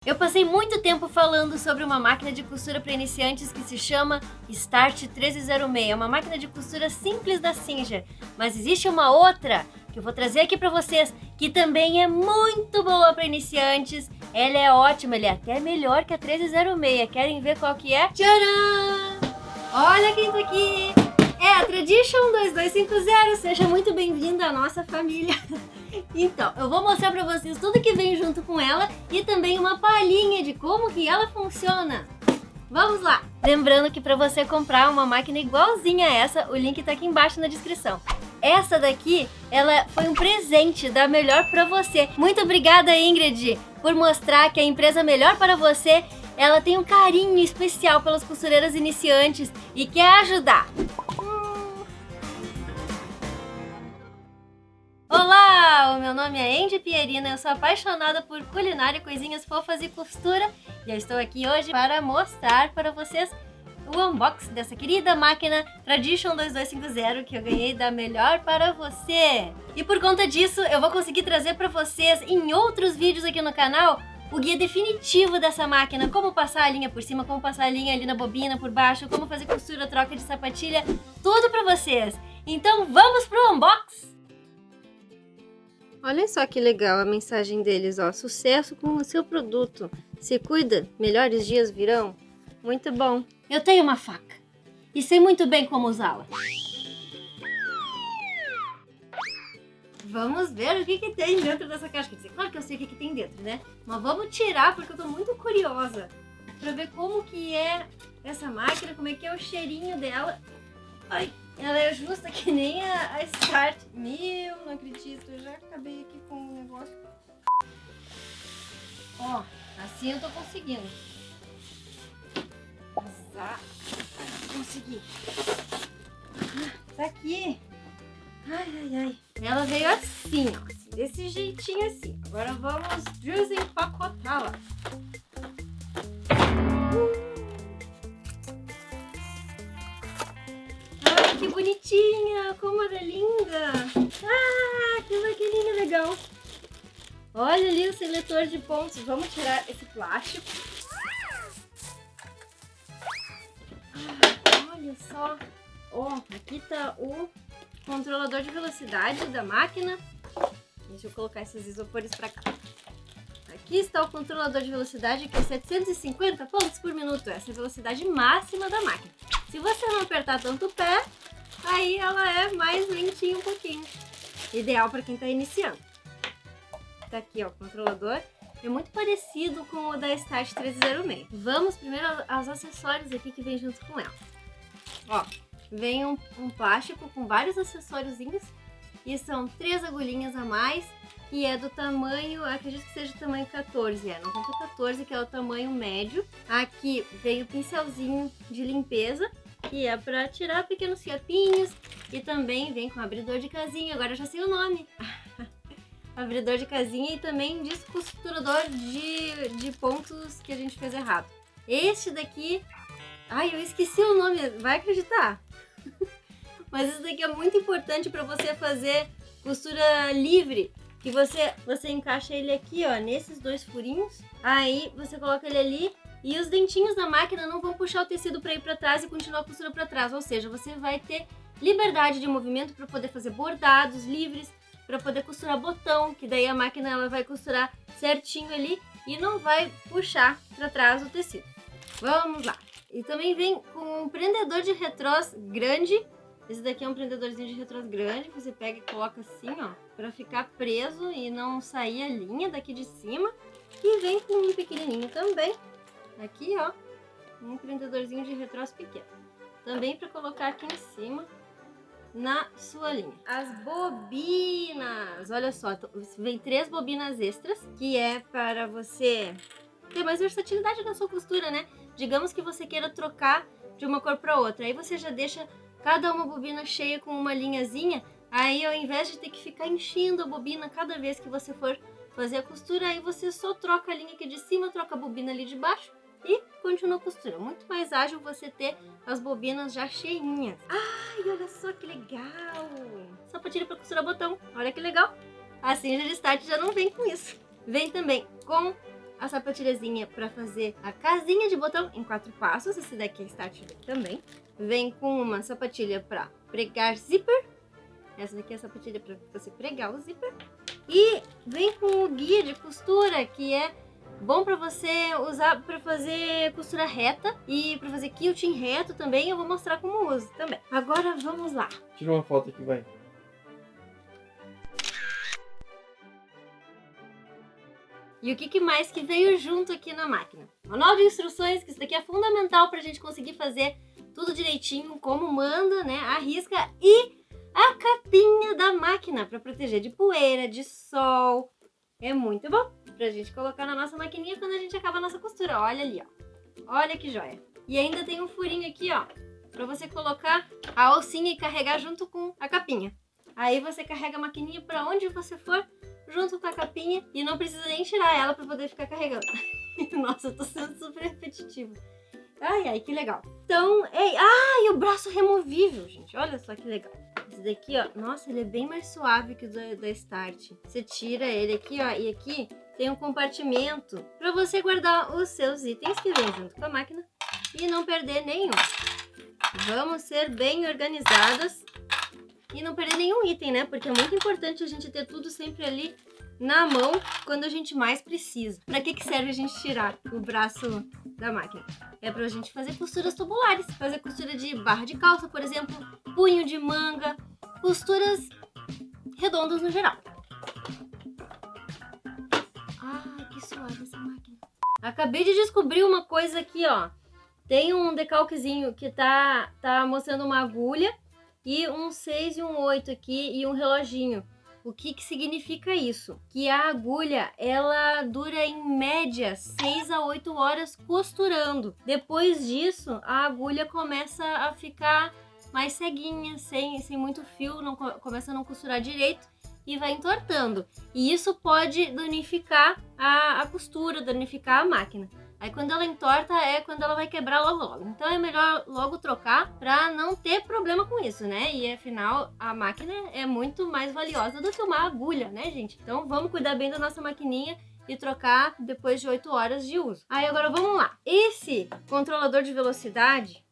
Eu passei muito tempo falando sobre uma máquina de costura para iniciantes que se chama Start 1306. É uma máquina de costura simples da Singer, mas existe uma outra que eu vou trazer aqui para vocês, que também é muito boa para iniciantes. Ela é ótima, ela é até melhor que a 1306. Querem ver qual que é? Tcharam! Olha quem tá aqui! É a Tradition 2250. Seja muito bem-vinda à nossa família. Então, eu vou mostrar pra vocês tudo que vem junto com ela e também uma palhinha de como que ela funciona. Vamos lá! Lembrando que para você comprar uma máquina igualzinha a essa, o link tá aqui embaixo na descrição. Essa daqui, ela foi um presente da Melhor para você. Muito obrigada, Ingrid, por mostrar que a empresa Melhor para você, ela tem um carinho especial pelas costureiras iniciantes e quer ajudar. Olá, o meu nome é Andy Pierina, eu sou apaixonada por culinária, coisinhas fofas e costura e eu estou aqui hoje para mostrar para vocês o unboxing dessa querida máquina Tradition 2250 que eu ganhei da Melhor para você. E por conta disso eu vou conseguir trazer para vocês em outros vídeos aqui no canal o guia definitivo dessa máquina, como passar a linha por cima, como passar a linha ali na bobina por baixo, como fazer costura, troca de sapatilha, tudo para vocês. Então vamos pro unboxing! Olha só que legal a mensagem deles, ó. Sucesso com o seu produto. Se cuida, melhores dias virão. Muito bom. Eu tenho uma faca e sei muito bem como usá-la. Vamos ver o que tem dentro dessa caixa. Quer dizer, claro que eu sei o que tem dentro, né? Mas vamos tirar porque eu tô muito curiosa pra ver como que é essa máquina, como é que é o cheirinho dela. Ai, ela é justa que nem a Start. Meu, não acredito, eu já acabei aqui com o negócio. Ó, assim eu tô conseguindo. Consegui. Tá aqui. Ai. Ela veio assim, ó. Assim, desse jeitinho assim. Agora vamos desempacotá-la. Que bonitinha, como ela é linda. Ah, que maquininha legal. Olha ali o seletor de pontos. Vamos tirar esse plástico. Olha só. Ó, aqui tá o controlador de velocidade da máquina. Deixa eu colocar esses isopores pra cá. Aqui está o controlador de velocidade, que é 750 pontos por minuto. Essa é a velocidade máxima da máquina. Se você não apertar tanto o pé, aí ela é mais lentinha um pouquinho. Ideal para quem está iniciando. Tá aqui, ó, o controlador. É muito parecido com o da Start 1306. Vamos primeiro aos acessórios aqui que vem junto com ela. Ó, vem um plástico com vários acessóriozinhos. E são 3 agulhinhas a mais. E é do tamanho, acredito que seja o tamanho 14, não conta 14, que é o tamanho médio. Aqui vem o pincelzinho de limpeza, que é para tirar pequenos fiapinhos. E também vem com abridor de casinha, agora eu já sei o nome. Abridor de casinha e também descosturador de pontos que a gente fez errado. Este daqui, ai, eu esqueci o nome, vai acreditar? Mas esse daqui é muito importante para você fazer costura livre. Que você encaixa ele aqui, ó, nesses 2 furinhos. Aí você coloca ele ali e os dentinhos da máquina não vão puxar o tecido para ir para trás e continuar a costura para trás. Ou seja, você vai ter liberdade de movimento para poder fazer bordados livres, para poder costurar botão, que daí a máquina ela vai costurar certinho ali e não vai puxar para trás o tecido. Vamos lá. E também vem com um prendedor de retrós grande. Esse daqui é um prendedorzinho de retrós grande, você pega e coloca assim, ó, pra ficar preso e não sair a linha daqui de cima. E vem com um pequenininho também, aqui, ó, um prendedorzinho de retrós pequeno. Também pra colocar aqui em cima, na sua linha. As bobinas, olha só, vem 3 bobinas extras, que é para você ter mais versatilidade na sua costura, né? Digamos que você queira trocar de uma cor pra outra, aí você já deixa cada uma bobina cheia com uma linhazinha, aí ao invés de ter que ficar enchendo a bobina cada vez que você for fazer a costura, aí você só troca a linha aqui de cima, troca a bobina ali de baixo e continua a costura. Muito mais ágil você ter as bobinas já cheinhas. Ai, olha só que legal! Sapatilha para costurar botão, olha que legal! A Singer Start já não vem com isso. Vem também com a sapatilhazinha para fazer a casinha de botão em 4 passos. Esse daqui é Start também. Vem com uma sapatilha para pregar zíper. Essa daqui é a sapatilha para você pregar o zíper. E vem com o guia de costura, que é bom para você usar para fazer costura reta e para fazer quilting reto também. Eu vou mostrar como usa também. Agora vamos lá. Tira uma foto aqui, vai. E o que mais que veio junto aqui na máquina? Manual de instruções, que isso daqui é fundamental para a gente conseguir fazer tudo direitinho, como manda, né? A risca, e a capinha da máquina para proteger de poeira, de sol. É muito bom pra gente colocar na nossa maquininha quando a gente acaba a nossa costura. Olha ali, ó. Olha que joia. E ainda tem um furinho aqui, ó, pra você colocar a alcinha e carregar junto com a capinha. Aí você carrega a maquininha pra onde você for, junto com a capinha, e não precisa nem tirar ela pra poder ficar carregando. Nossa, eu tô sendo super repetitiva. Ai, ai, que legal. Então, e o braço removível, gente. Olha só que legal. Esse daqui, ó, nossa, ele é bem mais suave que o da Start. Você tira ele aqui, ó, e aqui tem um compartimento pra você guardar os seus itens que vem junto com a máquina e não perder nenhum. Vamos ser bem organizadas e não perder nenhum item, né? Porque é muito importante a gente ter tudo sempre ali na mão quando a gente mais precisa. Pra que serve a gente tirar o braço da máquina? É pra gente fazer costuras tubulares. Fazer costura de barra de calça, por exemplo, punho de manga, costuras redondas no geral. Ah, que suave essa máquina. Acabei de descobrir uma coisa aqui, ó. Tem um decalquezinho que tá mostrando uma agulha e um 6 e um 8 aqui e um reloginho. O que significa isso? Que a agulha, ela dura em média 6 a 8 horas costurando. Depois disso, a agulha começa a ficar mais ceguinha, sem muito fio, começa a não costurar direito e vai entortando. E isso pode danificar a costura, danificar a máquina. Aí quando ela entorta é quando ela vai quebrar logo. Então é melhor logo trocar pra não ter problema com isso, né? E afinal a máquina é muito mais valiosa do que uma agulha, né, gente? Então vamos cuidar bem da nossa maquininha e trocar depois de 8 horas de uso. Aí agora vamos lá. Esse controlador de velocidade,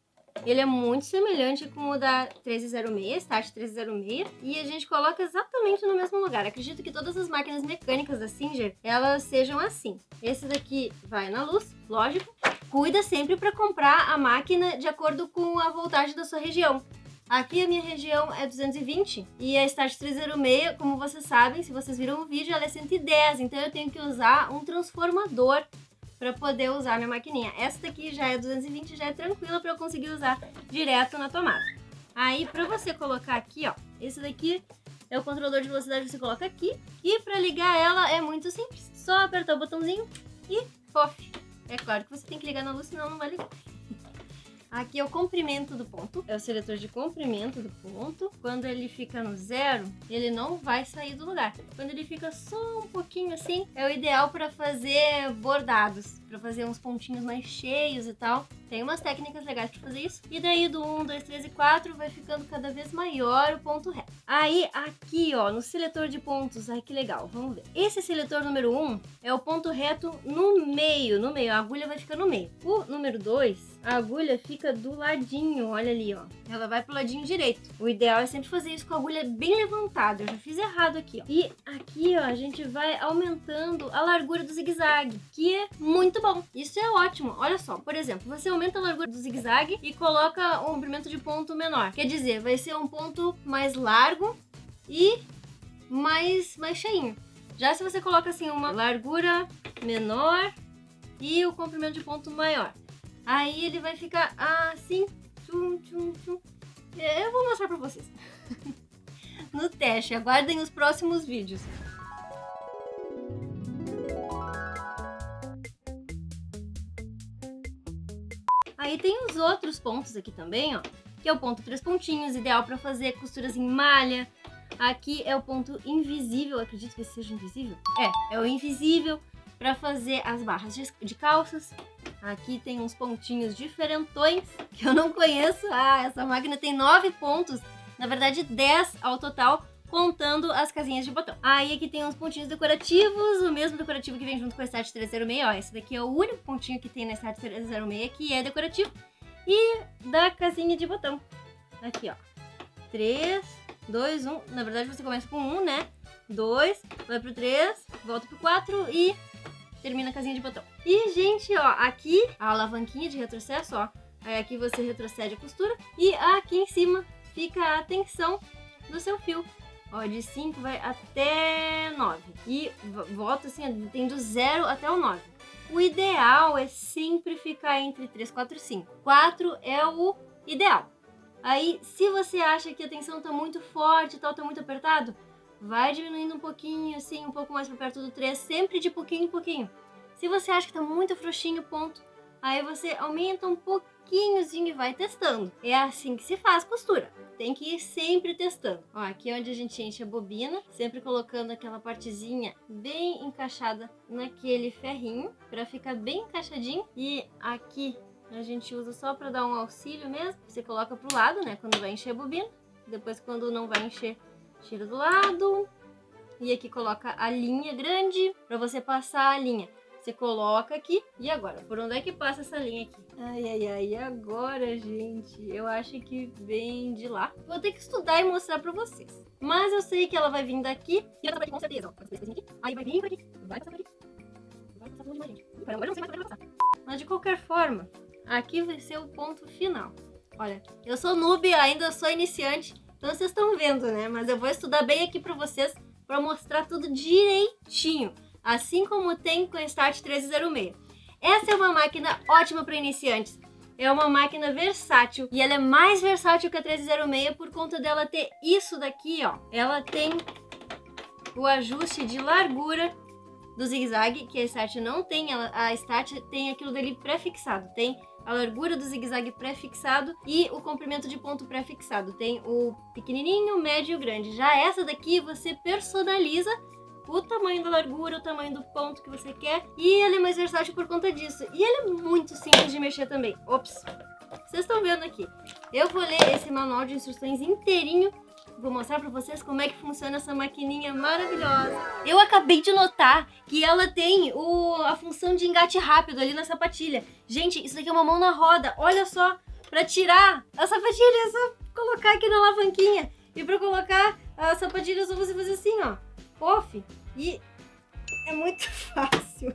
ele é muito semelhante com o da 1306, Start 1306, e a gente coloca exatamente no mesmo lugar. Acredito que todas as máquinas mecânicas da Singer, elas sejam assim. Esse daqui vai na luz, lógico. Cuida sempre para comprar a máquina de acordo com a voltagem da sua região. Aqui a minha região é 220 e a Start 306, como vocês sabem, se vocês viram o vídeo, ela é 110, então eu tenho que usar um transformador para poder usar minha maquininha. Essa daqui já é 220, já é tranquila para eu conseguir usar direto na tomada. Aí para você colocar aqui, ó, esse daqui é o controlador de velocidade, você coloca aqui. E para ligar ela é muito simples, só apertar o botãozinho e pof. É claro que você tem que ligar na luz, senão não vai ligar. Aqui é o comprimento do ponto, é o seletor de comprimento do ponto. Quando ele fica no 0, ele não vai sair do lugar. Quando ele fica só um pouquinho assim, é o ideal para fazer bordados, para fazer uns pontinhos mais cheios e tal. Tem umas técnicas legais para fazer isso. E daí do 1, 2, 3 e 4 vai ficando cada vez maior o ponto reto. Aí aqui, ó, no seletor de pontos, ai que legal, vamos ver. Esse seletor número 1 é o ponto reto no meio, a agulha vai ficar no meio. O número 2, a agulha fica do ladinho, olha ali, ó. Ela vai pro ladinho direito. O ideal é sempre fazer isso com a agulha bem levantada. Eu já fiz errado aqui, ó. E aqui, ó, a gente vai aumentando a largura do zigue-zague, que é muito bom. Isso é ótimo. Olha só, por exemplo, você aumenta a largura do zigue-zague e coloca um comprimento de ponto menor. Quer dizer, vai ser um ponto mais largo e mais cheinho. Já se você coloca assim uma largura menor e o comprimento de ponto maior, aí ele vai ficar assim. Tchum, tchum, tchum. Eu vou mostrar pra vocês no teste. Aguardem os próximos vídeos. Aí tem os outros pontos aqui também, ó, que é o ponto 3 pontinhos, ideal para fazer costuras em malha. Aqui é o ponto invisível, acredito que esse seja invisível. É o invisível para fazer as barras de calças. Aqui tem uns pontinhos diferentões que eu não conheço. Essa máquina tem 9 pontos, na verdade 10 ao total, contando as casinhas de botão. Aí aqui tem uns pontinhos decorativos, o mesmo decorativo que vem junto com a Start 306, ó. Esse daqui é o único pontinho que tem na Start 306 que é decorativo. E da casinha de botão. Aqui, ó. 3, 2, 1. Na verdade você começa com 1, né? 2, vai pro 3, volta pro 4 e termina a casinha de botão. E, gente, ó, aqui a alavanquinha de retrocesso, ó. Aí aqui você retrocede a costura e aqui em cima fica a tensão do seu fio. Ó, de 5 vai até 9. E volta assim, tem do 0 até o 9. O ideal é sempre ficar entre 3, 4 e 5. 4 é o ideal. Aí, se você acha que a tensão tá muito forte e tal, tá muito apertado, vai diminuindo um pouquinho, assim, um pouco mais pra perto do 3, sempre de pouquinho em pouquinho. Se você acha que tá muito frouxinho, ponto, aí você aumenta um pouquinhozinho e vai testando. É assim que se faz costura. Tem que ir sempre testando. Ó, aqui é onde a gente enche a bobina, sempre colocando aquela partezinha bem encaixada naquele ferrinho, pra ficar bem encaixadinho. E aqui a gente usa só pra dar um auxílio mesmo. Você coloca pro lado, né, quando vai encher a bobina. Depois, quando não vai encher, tira do lado. E aqui coloca a linha grande pra você passar a linha. Você coloca aqui. E agora? Por onde é que passa essa linha aqui? Ai, ai, ai. E agora, gente? Eu acho que vem de lá. Vou ter que estudar e mostrar pra vocês. Mas eu sei que ela vai vir daqui. E ela vai vir com certeza, ó. Aí vai vir por aqui. Vai passar por aqui. Vai passar por onde mais, gente. Agora não sei mais pra passar. Mas de qualquer forma, aqui vai ser o ponto final. Olha, eu sou noob, ainda sou iniciante. Então vocês estão vendo, né? Mas eu vou estudar bem aqui pra vocês, pra mostrar tudo direitinho. Assim como tem com a Start 1306. Essa é uma máquina ótima para iniciantes. É uma máquina versátil. E ela é mais versátil que a 1306 por conta dela ter isso daqui, ó. Ela tem o ajuste de largura do zigue-zague, que a Start não tem. A Start tem aquilo dali pré-fixado. Tem a largura do zigue-zague pré-fixado e o comprimento de ponto pré-fixado. Tem o pequenininho, o médio e o grande. Já essa daqui você personaliza o tamanho da largura, o tamanho do ponto que você quer. E ela é mais versátil por conta disso. E ela é muito simples de mexer também. Ops! Vocês estão vendo aqui. Eu vou ler esse manual de instruções inteirinho. Vou mostrar pra vocês como é que funciona essa maquininha maravilhosa. Eu acabei de notar que ela tem a função de engate rápido ali na sapatilha. Gente, isso aqui é uma mão na roda. Olha só, pra tirar a sapatilha é só colocar aqui na alavanquinha. E pra colocar a sapatilha é só você fazer assim, ó. Off. E é muito fácil.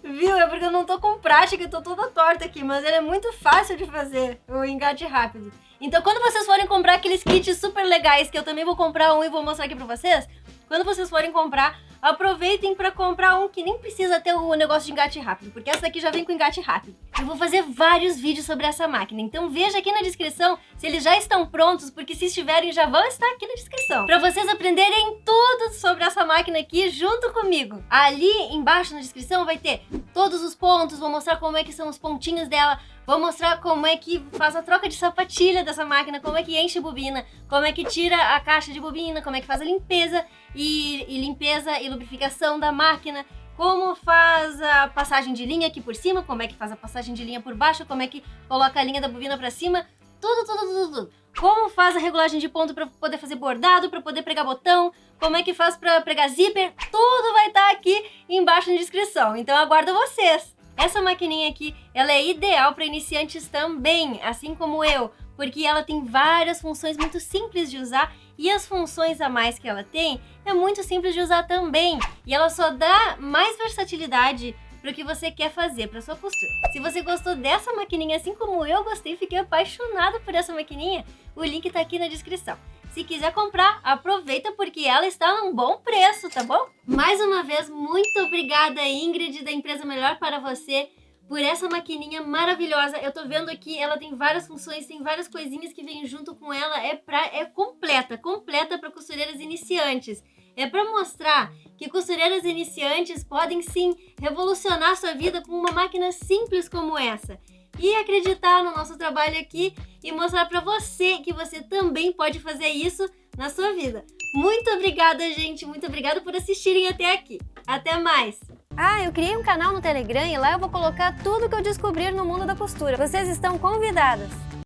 Viu? É porque eu não tô com prática, eu tô toda torta aqui, mas ele é muito fácil de fazer, o engate rápido. Então quando vocês forem comprar aqueles kits super legais, que eu também vou comprar um e vou mostrar aqui pra vocês, quando vocês forem comprar, aproveitem pra comprar um que nem precisa ter o negócio de engate rápido, porque essa daqui já vem com engate rápido. Eu vou fazer vários vídeos sobre essa máquina, então veja aqui na descrição se eles já estão prontos, porque se estiverem já vão estar aqui na descrição, pra vocês aprenderem tudo sobre essa máquina aqui junto comigo. Ali embaixo na descrição vai ter todos os pontos, vou mostrar como é que são os pontinhos dela, vou mostrar como é que faz a troca de sapatilha dessa máquina, como é que enche bobina, como é que tira a caixa de bobina, como é que faz a limpeza e lubrificação da máquina, como faz a passagem de linha aqui por cima, como é que faz a passagem de linha por baixo, como é que coloca a linha da bobina pra cima, tudo. Como faz a regulagem de ponto pra poder fazer bordado, pra poder pregar botão, como é que faz pra pregar zíper, tudo vai estar aqui embaixo na descrição, então eu aguardo vocês. Essa maquininha aqui, ela é ideal para iniciantes também, assim como eu, porque ela tem várias funções muito simples de usar e as funções a mais que ela tem é muito simples de usar também. E ela só dá mais versatilidade para o que você quer fazer, para sua costura. Se você gostou dessa maquininha, assim como eu gostei, fiquei apaixonada por essa maquininha, o link tá aqui na descrição. Se quiser comprar, aproveita porque ela está num bom preço, tá bom? Mais uma vez, muito obrigada, Ingrid, da Empresa Melhor para Você, por essa maquininha maravilhosa. Eu tô vendo aqui, ela tem várias funções, tem várias coisinhas que vêm junto com ela. É completa para costureiras iniciantes. É para mostrar que costureiras iniciantes podem sim revolucionar sua vida com uma máquina simples como essa. E acreditar no nosso trabalho aqui e mostrar pra você que você também pode fazer isso na sua vida. Muito obrigada, gente. Muito obrigada por assistirem até aqui. Até mais. Ah, eu criei um canal no Telegram e lá eu vou colocar tudo que eu descobrir no mundo da costura. Vocês estão convidadas.